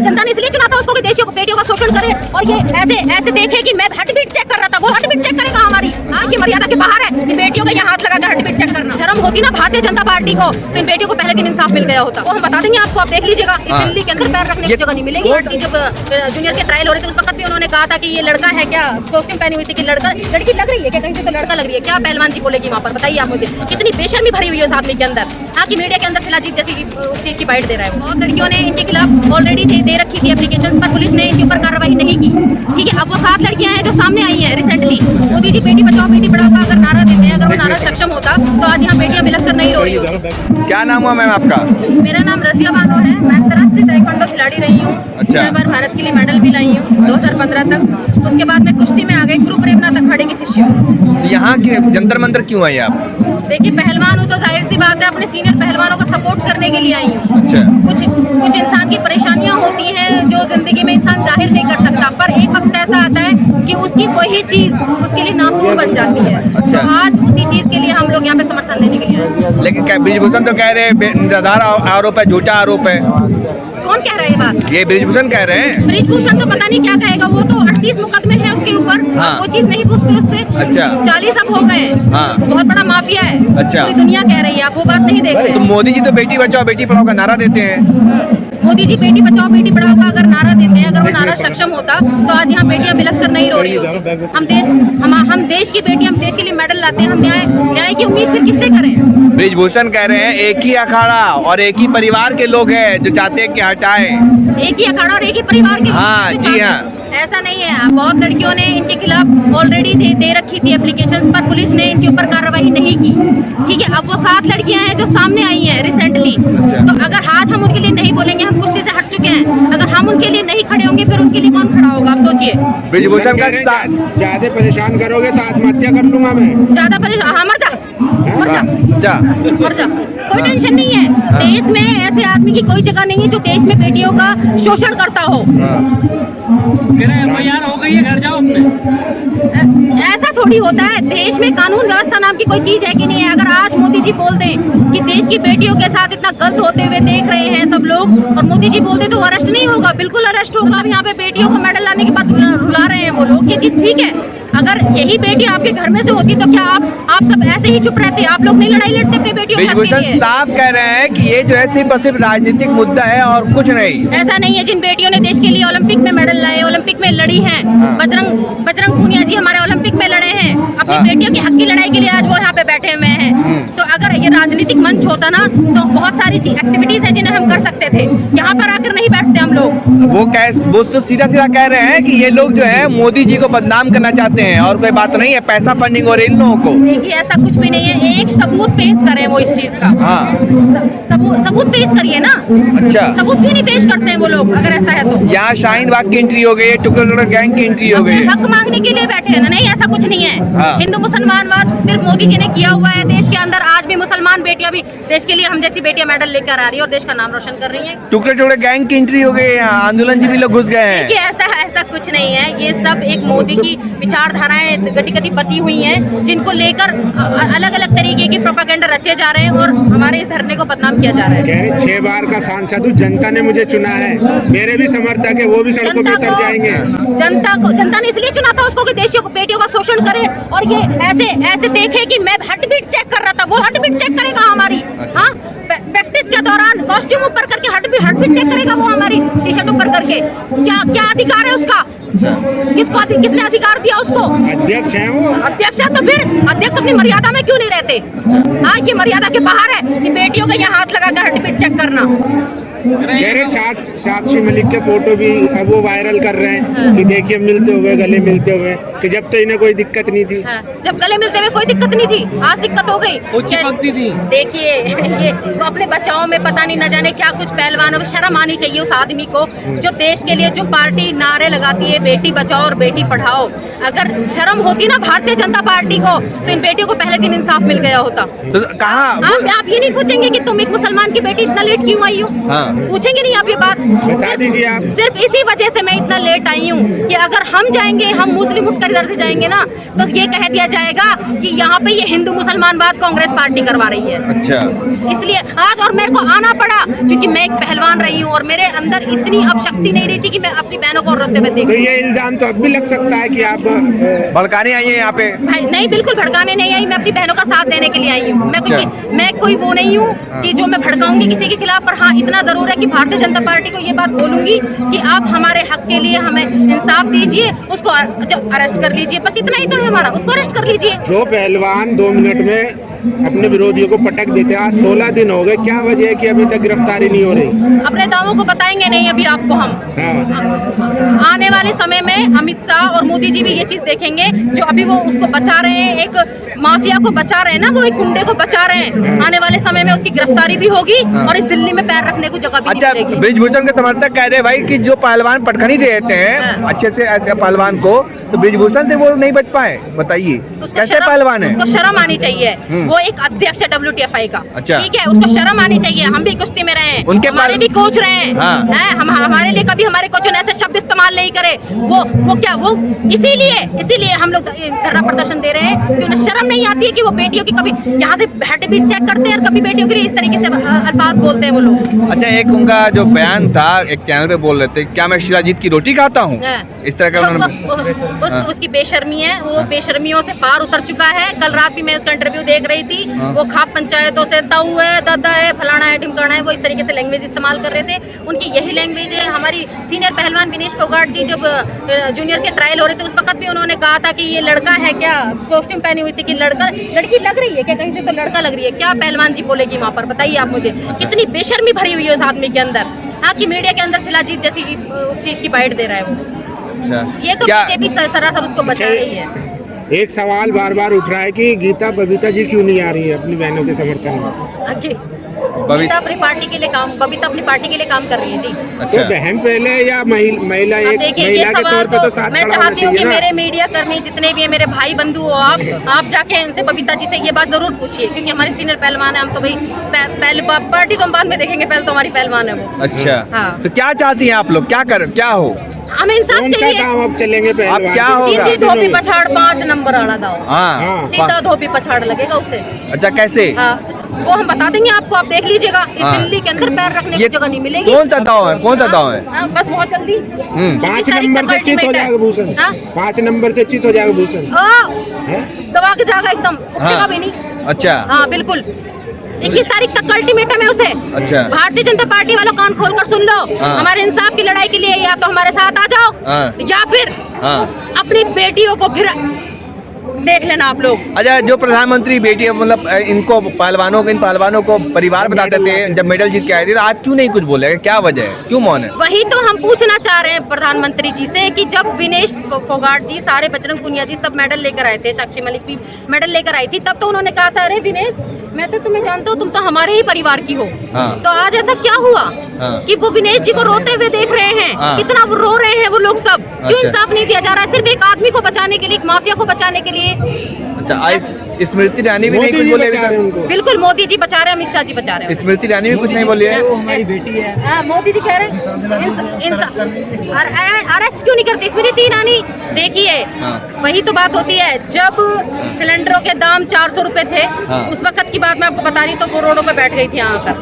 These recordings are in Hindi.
जनता ने इसलिए चुना था उसको कि बेटियों का शोषण करे और ये ऐसे देखे कि मैं हार्ट बीट चेक कर रहा था, वो हार्ट बीट चेक करेगा हमारी? हाँ, ये मर्यादा के बाहर है कि बेटियों का यहाँ हाथ लगा कर हार्ट बीट चेक करना। शर्म होती ना भारतीय जनता पार्टी को, तो इन बेटियों को पहले दिन इंसाफ मिल गया होता। वो हम बता देंगे आपको, आप देख लीजिएगा, दिल्ली के अंदर पैर रखने की जगह नहीं मिलेगी। जब जूनियर के ट्रायल हो रहे थे उस वक्त भी उन्होंने कहा था कि ये लड़का है क्या, कॉस्ट्यूम पहनी हुई थी कि लड़की लग रही है क्या, कहीं से तो लड़का लग रही है क्या? पहलवान जी बोलेगी वहाँ पर, बताइए आप मुझे, कितनी बेशर्मी भरी हुई है उस आदमी के अंदर। हाँ, कि मीडिया के अंदर शिलाजीत जैसी चीज की बाइट दे रहा है। बहुत लड़कियों ने इनके खिलाफ ऑलरेडी दे रखी थी एप्लीकेशन, पर पुलिस ने इनके ऊपर कार्रवाई नहीं की। ठीक है, अब वो 7 लड़कियां हैं जो सामने आई हैं रिसेंटली। मोदी जी बेटी बचाओ बेटी पढ़ाओ का अगर नारा देते हैं, अगर वो नारा सक्षम होता तो आज यहाँ बेटियां बिलख कर नहीं रो रही होती। क्या नाम हुआ मैम आपका? मेरा नाम रजिया बानो है, मैं अंतर्राष्ट्रीय ताइक्वांडो खिलाड़ी रही हूँ। अच्छा। 6 बार भारत के लिए मेडल भी लाई हूँ 2015 तक। उसके बाद मैं कुश्ती में आ गई, गुरु प्रेमनाथ अखाड़े की शिष्य हूँ। यहाँ के जंतर मंतर क्यों आई आप? देखिए, पहलवान हूँ तो जाहिर सी बात है अपने सीनियर पहलवानों का सपोर्ट करने के लिए आई हूँ। अच्छा। कुछ इंसान की परेशानियाँ होती हैं जो जिंदगी में इंसान जाहिर नहीं कर सकता, पर एक वक्त ऐसा आता है कि उसकी वही चीज उसके लिए नासूर बन जाती है। अच्छा। तो आज उसी चीज के लिए हम लोग यहाँ पे समर्थन देने के लिए आए हैं। लेकिन क्या ब्रिजभूषण तो कह रहे हैं निराधार आरोप है, झूठा आरोप है। कौन कह रहा है ये बात? ये ब्रिजभूषण कह रहे हैं। ब्रिजभूषण तो पता नहीं क्या कहेगा, वो तो 38 मुकदमे हैं उसके ऊपर। हाँ। वो चीज नहीं पूछते उससे। अच्छा। 40 अब हो गए। हाँ। वो बहुत बड़ा माफिया है। अच्छा। पूरी दुनिया कह रही है, आप वो बात नहीं देख रहे। तो मोदी जी तो बेटी बचाओ बेटी पढ़ाओ का नारा देते हैं। मोदी जी बेटी बचाओ बेटी पढ़ाओ का अगर नारा देते हैं, अगर वो नारा सक्षम होता तो आज यहाँ बेटियां बिलख कर नहीं रो रही होती। हम देश की बेटी, हम देश के लिए मेडल लाते हैं, हम न्याय की उम्मीद फिर किससे करें? ब्रिजभूषण कह रहे हैं एक ही अखाड़ा और एक ही परिवार के लोग हैं जो चाहते हैं कि हटाएं। एक ही अखाड़ा और एक ही परिवार के। हाँ, जी हाँ। ऐसा नहीं है, बहुत लड़कियों ने इनके खिलाफ ऑलरेडी दे रखी थी एप्लीकेशन, पर पुलिस ने इनके ऊपर कार्रवाई नहीं की। ठीक है, अब वो 7 लड़कियां हैं जो सामने आई हैं रिसेंटली। तो अगर आज हम उनके लिए नहीं बोलेंगे, हम कुश्ती से हट चुके हैं, अगर हम उनके लिए नहीं खड़े होंगे फिर उनके लिए कौन खड़ा होगा? आप सोचिए। ब्रिजभूषण का ज्यादा परेशान करोगे तो आत्महत्या कर लूंगा मैं। ज्यादा परेशान? हाँ, मर जा। कोई टेंशन नहीं है। देश में ऐसे आदमी की कोई जगह नहीं है जो देश में बेटियों का शोषण करता हो। मेरा FIR हो गई है, घर जाओ अपने। ऐसा थोड़ी होता है। देश में कानून व्यवस्था नाम की कोई चीज है कि नहीं है? अगर आज मोदी जी बोल दें कि देश की बेटियों के साथ इतना गलत होते हुए देख रहे हैं सब लोग, और मोदी जी बोल दे तो अरेस्ट नहीं होगा? बिल्कुल अरेस्ट होगा। अब यहाँ पे बेटियों को मेडल लाने के बाद रुला रहे हैं वो लोग, ये चीज ठीक है? अगर यही बेटी आपके घर में से होती तो क्या आप सब ऐसे ही चुप रहते? आप लोग नहीं लड़ाई लड़ते अपनी बेटियों के ब्रिजभूषण लिए? साफ कह रहे हैं कि ये जो है सिर्फ और सिर्फ राजनीतिक मुद्दा है और कुछ नहीं। ऐसा नहीं है। जिन बेटियों ने देश के लिए ओलंपिक में मेडल लाए, ओलंपिक में लड़ी हैं, बजरंग पूनिया जी हमारे ओलंपिक में लड़े हैं, अपनी बेटियों की हक की लड़ाई के लिए आज वो यहाँ पे बैठे हुए हैं। तो अगर ये राजनीतिक मंच होता ना तो बहुत सारी एक्टिविटीज है जिन्हें हम कर सकते थे। यहाँ पर आकर नहीं बैठते हम लोग। वो तो सीधा सीधा कह रहे हैं कि ये लोग जो है मोदी जी को बदनाम करना चाहते हैं और कोई बात नहीं है, पैसा फंडिंग हो रही है इन लोगों को। देखिए, ऐसा कुछ भी नहीं है। एक सबूत पेश करें वो इस चीज का। हाँ। सबूत पेश करिए ना। अच्छा। सबूत क्यों नहीं पेश करते हैं वो लोग? अगर ऐसा है तो यहाँ शाहीन बाग की एंट्री हो गई है, टुकड़े टुकड़े गैंग की एंट्री हो गई है। हक मांगने के लिए बैठे हैं ना? नहीं, ऐसा कुछ नहीं है। हाँ। हिंदू मुसलमानवाद सिर्फ मोदी जी ने किया हुआ है देश के अंदर। आज भी मुसलमान बेटियां भी देश के लिए, हम जैसी बेटियां मेडल लेकर आ रही है और देश का नाम रोशन कर रही है। टुकड़े टुकड़े गैंग की एंट्री हो गई है यहाँ, आंदोलन जी भी लोग घुस गए हैं। देखिए, ऐसा कुछ नहीं है। ये सब एक मोदी की विचारधाराएं गति बती हुई हैं, जिनको लेकर अलग अलग तरीके के प्रोपेगेंडा रचे जा रहे हैं और हमारे इस धरने को बदनाम किया जा रहा है। 6 बार का सांसद हूँ, जनता ने मुझे चुना है। मेरे भी समर्थक है, वो भी सड़कों पे उतर जाएंगे। जनता ने इसलिए चुना था उसको कि बेटियों का शोषण करे और ये ऐसे देखे कि मैं हार्ट बीट चेक कर रहा था, वो हार्ट बीट चेक करेगा हमारी? हाँ, प्रैक्टिस के दौरान कॉस्ट्यूम ऊपर करके हार्ट बीट चेक करेगा वो हमारी टी-शर्ट ऊपर करके? क्या अधिकार है उसका? किसने अधिकार दिया उसको? अध्यक्ष है वो। अध्यक्ष है तो फिर अध्यक्ष अपनी मर्यादा में क्यों नहीं रहते? हाँ, ये मर्यादा के बाहर है कि बेटियों का यहाँ हाथ लगा कर हार्ट बीट चेक करना। कह रहे साक्षी मलिक के फोटो भी अब वो वायरल कर रहे हैं कि देखिए मिलते हुए, गले मिलते हुए, कि जब तो इन्हें कोई दिक्कत नहीं थी। जब गले मिलते हुए कोई दिक्कत नहीं थी, आज दिक्कत हो गई। वो चिपकती थी। देखिए, ये वो अपने बचाओ में पता नहीं न जाने क्या कुछ पहलवानों में शर्म आनी चाहिए उस आदमी को जो देश के लिए, जो पार्टी नारे लगाती है बेटी बचाओ और बेटी पढ़ाओ। अगर शर्म होती ना भारतीय जनता पार्टी को तो इन बेटियों को पहले दिन इंसाफ मिल गया होता। तो कहाँ आप ये नहीं पूछेंगे कि तुम एक मुसलमान की बेटी इतना लेट क्यों आई हो? हाँ। पूछेंगे नहीं आप ये बात? बता दीजिए आप। सिर्फ इसी वजह से मैं इतना लेट आई हूँ कि अगर हम जाएंगे, हम मुस्लिम उठकर इधर से जाएंगे ना, तो ये कह दिया जाएगा कि यहाँ पे ये हिंदू मुसलमान बात कांग्रेस पार्टी करवा रही है। अच्छा, इसलिए आज और मेरे को आना पड़ा क्योंकि मैं एक पहलवान रही हूँ और मेरे अंदर इतनी अब शक्ति नहीं रही थी कि मैं अपनी बहनों को रोते हुए तो देखूं। ये इल्जाम तो अब भी लग सकता है कि आप भड़काने आई है यहाँ पे? भाई नहीं, बिल्कुल भड़काने नहीं आई, मैं अपनी बहनों का साथ देने के लिए आई हूँ। मैं कोई वो नहीं हूँ कि जो मैं भड़काऊंगी किसी के खिलाफ, पर हाँ इतना जरूर है कि भारतीय जनता पार्टी को ये बात बोलूंगी कि आप हमारे हक के लिए हमें इंसाफ दीजिए, उसको अरेस्ट कर लीजिए, बस इतना ही तो है हमारा, उसको अरेस्ट कर लीजिए। जो पहलवान 2 मिनट में अपने विरोधियों को पटक देते हैं, आज 16 दिन हो गए, क्या वजह है कि अभी तक गिरफ्तारी नहीं हो रही? अपने दावों को बताएंगे नहीं अभी आपको हम। हाँ। आने वाले समय में अमित शाह और मोदी जी भी ये चीज देखेंगे, जो अभी वो उसको बचा रहे हैं, एक माफिया को बचा रहे हैं ना, वो एक गुंडे को बचा रहे हैं। आने वाले समय में उसकी गिरफ्तारी भी होगी और इस दिल्ली में पैर रखने को जगह भी अच्छा, नहीं मिलेगी। ब्रिजभूषण के समर्थक कह रहे भाई कि जो पहलवान पटखनी दे देते हैं अच्छे से अच्छे पहलवान को, तो ब्रिजभूषण से वो नहीं बच पाए, बताइए कैसे पहलवान है? उसको शर्म आनी चाहिए। वो एक अध्यक्ष है WTFI का, अच्छा। ठीक है, उसको शर्म आनी चाहिए। हम भी कुश्ती में रहे हैं, उनके हमारे भी कोच रहे हैं, हाँ। हम हमारे लिए कभी हमारे कोच ने ऐसे शब्द इस्तेमाल नहीं करे। वो क्या, वो इसीलिए हम लोग धरना प्रदर्शन दे रहे हैं कि उन्हें शर्म नहीं आती है कि वो बेटियों की कभी यहाँ से हार्ट बीट चेक करते हैं और कभी बेटियों के लिए इस तरीके से अल्फाज बोलते हैं वो लोग। अच्छा, एक उनका जो बयान था एक चैनल पे बोल रहे थे, क्या मैं शिलाजीत की रोटी खाता हूँ, इस तरह का उसकी बेशर्मी है, वो बेशर्मियों से पार उतर चुका है। कल रात भी मैं उसका इंटरव्यू देख रही थी, वो खाप पंचायतों से ताऊ है, दादा है, फलाना है, ढिमकाना है, वो इस तरीके से लैंग्वेज इस्तेमाल कर रहे थे। उनकी यही लैंग्वेज है। हमारी सीनियर पहलवान विनेश फोगाट जी जब जूनियर के ट्रायल हो रहे थे, उस वक्त भी उन्होंने कहा था कि ये लड़का है क्या, कॉस्ट्यूम पहनी हुई थी कि लड़की लग रही है क्या, कहीं से तो लड़का लग रही है क्या, पहलवान जी बोलेगी वहाँ पर? बताइए आप मुझे, कितनी बेशर्मी भरी हुई है उस आदमी के अंदर। हाँ, कि मीडिया के अंदर शिलाजीत जैसी उस चीज की बाइट दे रहा है वो। अच्छा, ये तो बीजेपी सरासर उसको बचा रही है। एक सवाल बार बार उठ रहा है कि गीता बबीता जी क्यों नहीं आ रही है अपनी बहनों के समर्थन में? बबीता अपनी पार्टी के लिए काम कर रही है जी। तो बहन पहले या महिला एक महिला के तौर पे तो साथ मैं खड़ा होना चाहती हूँ कि चाहिए ना? मेरे मीडिया कर्मी जितने भी हैं, मेरे भाई बंधु हो, आप जाके उनसे बबीता जी से ये बात जरूर पूछिए, क्योंकि हमारी सीनियर पहलवान है। हम तो भाई पहले पार्टी को हम बाद में देखेंगे, पहले तो हमारी पहलवान है वो। अच्छा, हाँ। तो क्या चाहती हैं आप लोग, क्या हो? हमें इंसाफ कौन सा चाहिए। काम अब चलेंगे पहलवान? अब क्या होगा? सीधी धोबी पछाड़ 5 नंबर वाला दाव, हाँ, सीधा धोबी पछाड़ लगेगा उसे। अच्छा, कैसे? हाँ, वो हम बता देंगे आपको, आप देख लीजिएगा। इस हाँ। दिल्ली के अंदर पैर रखने की जगह नहीं मिलेगी। कौन सा दाव है? हाँ, बस बहुत जल्दी 5 नंबर से चित हो जाएगा भूषण। हाँ? 5 नंबर से चित हो जाएगा भूषण। दबा के जाएगा एकदम, उठेगा भी नहीं। अच्छा, हाँ बिल्कुल, 21 तारीख तक का अल्टीमेटम है उसे। अच्छा। भारतीय जनता पार्टी वालों कान खोलकर सुन लो। हाँ। हमारे इंसाफ की लड़ाई के लिए या तो हमारे साथ आ जाओ, हाँ। या फिर अपनी बेटियों को फिर देख लेना आप लोग। अच्छा, जो प्रधानमंत्री बेटी मतलब इनको इन पहलवानों को परिवार बताते थे जब मेडल जीत के आए थे, तो आज क्यों नहीं कुछ बोले, क्या वजह है, क्यों मौन है? वही तो हम पूछना चाह रहे हैं प्रधानमंत्री जी से कि जब विनेश फोगाट जी, सारे बजरंग पुनिया जी सब मेडल लेकर आए थे, साक्षी मलिक भी मेडल लेकर आई थी, तब तो उन्होंने कहा था अरे विनेश, मैं तो तुम्हें जानता हूँ, तुम तो हमारे ही परिवार की हो। हाँ। तो आज ऐसा क्या हुआ कि वो विनेश जी को रोते हुए देख रहे हैं? हाँ। कितना वो रो रहे हैं वो लोग सब, क्यों अच्छा। इंसाफ नहीं दिया जा रहा है? सिर्फ एक आदमी को बचाने के लिए, एक माफिया को बचाने के लिए। अच्छा, स्मृति ईरानी भी नहीं कुछ बोले अभी तक? बिल्कुल, मोदी जी बचा रहे हैं, अमित शाह जी बचा रहे हैं। स्मृति ईरानी भी कुछ नहीं बोली है? वो हमारी बेटी है। हाँ, मोदी जी कह रहे हैं अरेस्ट क्यों नहीं करते स्मृति ईरानी? देखिए, वही तो बात होती है, जब सिलेंडरों के दाम 400 रुपए थे, उस वक्त की बात मैं आपको बता रही, तो वो रोडों पे बैठ गई थी आकर।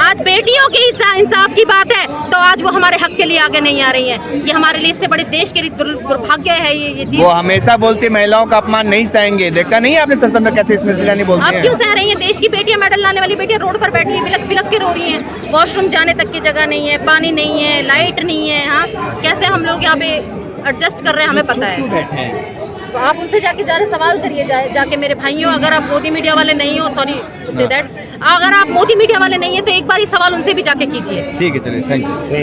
आज बेटियों की इंसाफ की बात है, तो आज वो हमारे हक के लिए आगे नहीं आ रही है। ये हमारे लिए इससे बड़े देश के लिए दुर्भाग्य है ये चीज। वो हमेशा बोलती महिलाओं का अपमान नहीं सहेंगे, देखा नहीं आपने संसद में कैसे स्मृति ईरानी बोलती आप हैं? क्यों सह रही हैं? देश की बेटियां, मेडल लाने वाली बेटियां रोड पर बैठी हैं, बिलक बिलक के रो रही हैं। वॉशरूम जाने तक की जगह नहीं है, पानी नहीं है, लाइट नहीं है। हाँ, कैसे हम लोग यहाँ पे एडजस्ट कर रहे हैं, हमें पता है। तो आप उनसे जाके सवाल करिए, जाके मेरे भाइयों, अगर आप मोदी मीडिया वाले नहीं हो, सॉरी टू से दैट, अगर आप मोदी मीडिया वाले नहीं है तो एक बार ये सवाल उनसे भी जाके कीजिए। ठीक है, चलिए, थैंक यू।